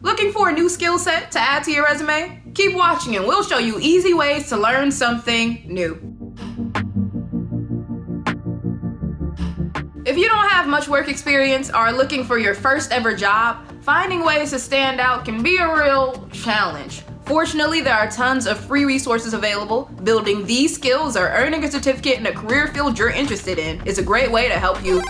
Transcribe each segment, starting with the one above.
Looking for a new skill set to add to your resume? Keep watching and we'll show you easy ways to learn something new. If you don't have much work experience or are looking for your first ever job, finding ways to stand out can be a real challenge. Fortunately, there are tons of free resources available. Building these skills or earning a certificate in a career field you're interested in is a great way to help you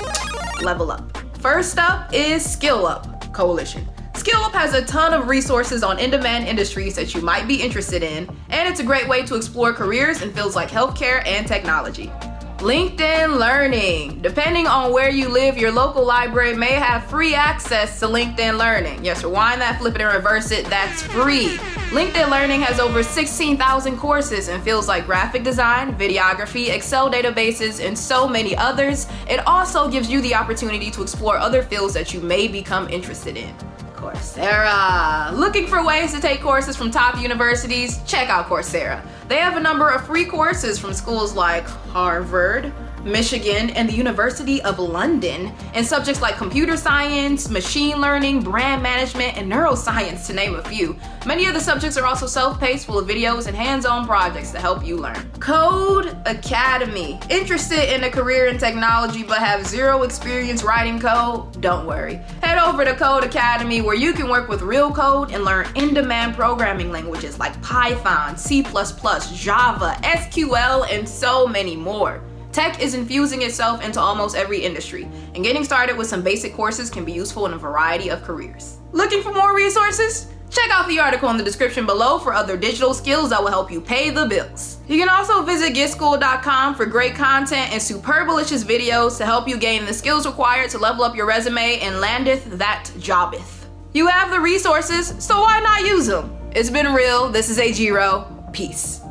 level up. First up is SkillUp Coalition. SkillUp has a ton of resources on in-demand industries that you might be interested in, and it's a great way to explore careers in fields like healthcare and technology. LinkedIn Learning. Depending on where you live, your local library may have free access to LinkedIn Learning. Yes, rewind that, flip it and reverse it, that's free. LinkedIn Learning has over 16,000 courses in fields like graphic design, videography, Excel databases, and so many others. It also gives you the opportunity to explore other fields that you may become interested in. Coursera. Looking for ways to take courses from top universities? Check out Coursera. They have a number of free courses from schools like Harvard, Michigan, and the University of London in subjects like computer science, machine learning, brand management, and neuroscience, to name a few. Many of the subjects are also self-paced, full of videos and hands-on projects to help you learn. Code Academy. Interested in a career in technology but have zero experience writing code? Don't worry. Head over to Code Academy where you can work with real code and learn in-demand programming languages like Python, C++, Java, SQL, and so many more. Tech is infusing itself into almost every industry, and getting started with some basic courses can be useful in a variety of careers. Looking for more resources? Check out the article in the description below for other digital skills that will help you pay the bills. You can also visit getschool.com for great content and superbalicious videos to help you gain the skills required to level up your resume and landeth that jobbeth. You have the resources, so why not use them? It's been real. This is Ajiro. Peace.